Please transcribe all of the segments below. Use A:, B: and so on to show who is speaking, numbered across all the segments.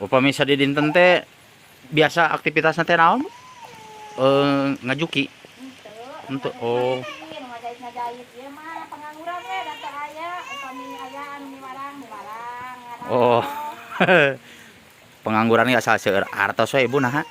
A: Upami sa di dinten teh biasa aktivitasna teh naon? Ngajuki. Untuk oh.
B: Ngajait ieu mah pengangguran we da teu aya, upami aya anu miwarang.
A: Oh. Pengangguran ge asal seueur artos we Ibu naha?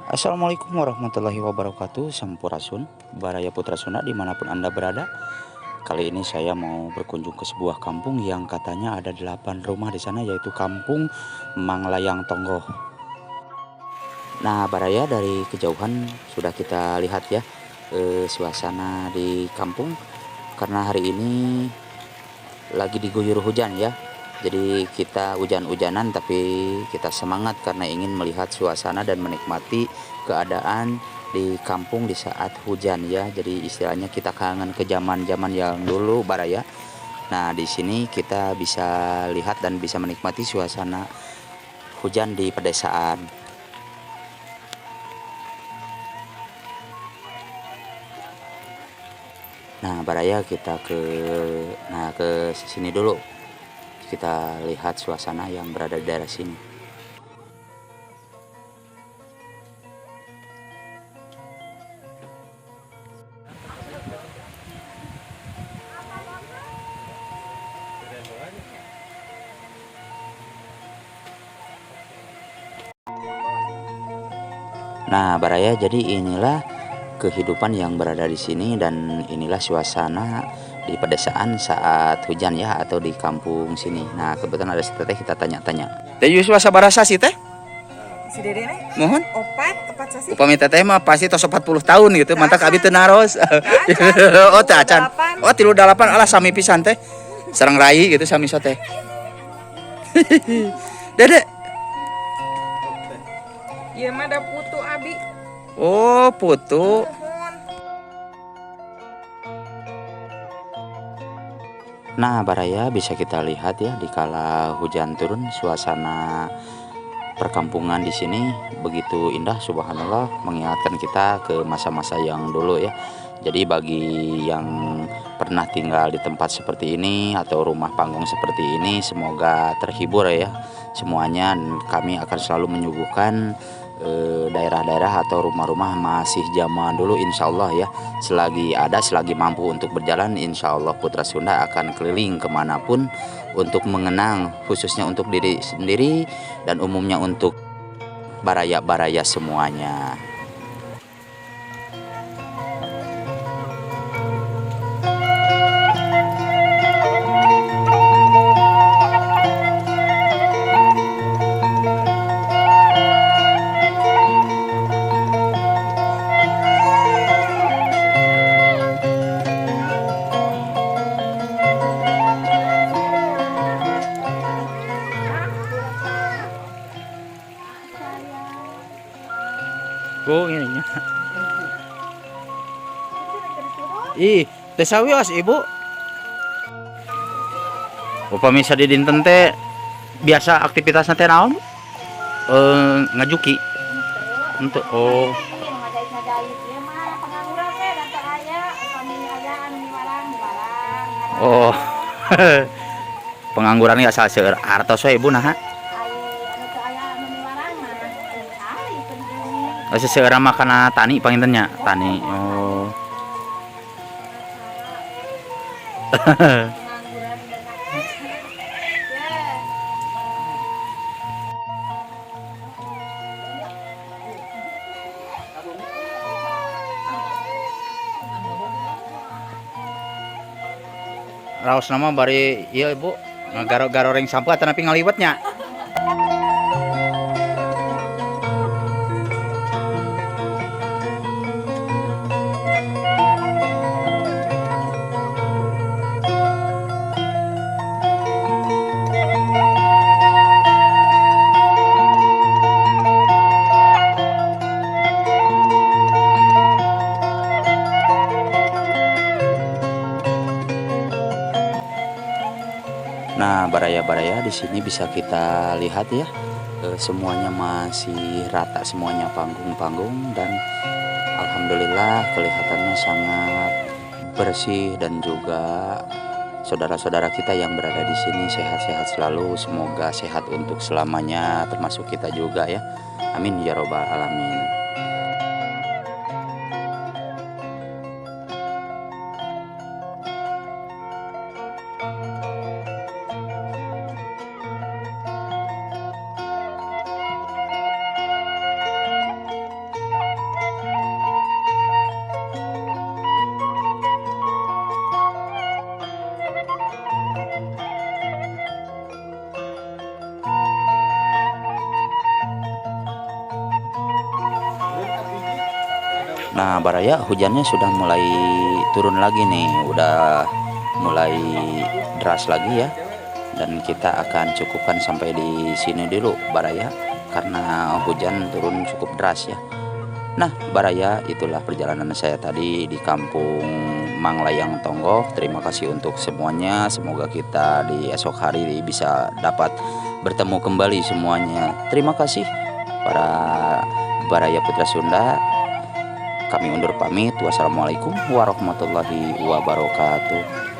A: Assalamualaikum warahmatullahi wabarakatuh. Sampurasun, Baraya Putra Sunda dimanapun Anda berada. Kali ini saya mau berkunjung ke sebuah kampung yang katanya ada 8 rumah di sana, yaitu Kampung Manglayang Tonggoh. Nah, Baraya, dari kejauhan sudah kita lihat ya suasana di kampung, karena hari ini lagi diguyur hujan ya. Jadi kita hujan-hujanan tapi kita semangat karena ingin melihat suasana dan menikmati keadaan di kampung di saat hujan ya. Jadi istilahnya kita kangen ke zaman-zaman yang dulu Baraya. Nah, di sini kita bisa lihat dan bisa menikmati suasana hujan di pedesaan. Nah, Baraya kita ke sini dulu. Kita lihat suasana yang berada di daerah sini. Nah, Baraya, jadi inilah kehidupan yang berada di sini dan inilah suasana di pedesaan saat hujan ya, atau di kampung sini. Nah, kebetulan ada si teteh, kita tanya-tanya. Teh Yuswa sabarasa sih teh?
C: Si Dede nih?
A: Mohon.
C: Opat sasi.
A: Upami teteh mah pasti tos 40 tahun gitu. Mantak abi teu naros. Oh, teh acan. Oh, 38 alah sami pisan teh. Sareng rai gitu sami so teh. Dede.
C: Ieu mah da putu abi.
A: Oh, putu. Nah, Baraya, bisa kita lihat ya di kala hujan turun, suasana perkampungan di sini begitu indah, subhanallah, mengingatkan kita ke masa-masa yang dulu ya. Jadi bagi yang pernah tinggal di tempat seperti ini atau rumah panggung seperti ini, semoga terhibur ya semuanya. Kami akan selalu menyuguhkan daerah-daerah atau rumah-rumah masih zaman dulu, insya Allah ya. Selagi mampu untuk berjalan, insya Allah Putra Sunda akan keliling kemanapun untuk mengenang, khususnya untuk diri sendiri dan umumnya untuk baraya-baraya semuanya. Oh, ininya. Ih, teh sawios Ibu. Upami sa di dinten teh biasa aktivitasna teh naon? Ngajuki. Untuk oh.
B: Ngajait ieu mah pengangguran we da teu aya, upami aya anu miwarang.
A: Oh. Pengangguran ge asal seueur artos we Ibu naha? Seseueur mah kana tani pangintennya, tani. Oh. Raos nama bari ieu Ibu, garo-garo ring sampah atuh nepi ngaliwatnya. Nah, baraya-baraya di sini bisa kita lihat ya, semuanya masih rata, semuanya panggung-panggung, dan alhamdulillah kelihatannya sangat bersih, dan juga saudara-saudara kita yang berada di sini sehat-sehat selalu. Semoga sehat untuk selamanya, termasuk kita juga ya. Amin ya robbal alamin. Nah, baraya hujannya sudah mulai turun lagi nih, udah mulai deras lagi ya. Dan kita akan cukupkan sampai di sini dulu baraya, karena hujan turun cukup deras ya. Nah, baraya, itulah perjalanan saya tadi di kampung Manglayang Tonggok. Terima kasih untuk semuanya. Semoga kita di esok hari bisa dapat bertemu kembali semuanya. Terima kasih para baraya Putra Sunda. Kami undur pamit. Wassalamualaikum warahmatullahi wabarakatuh.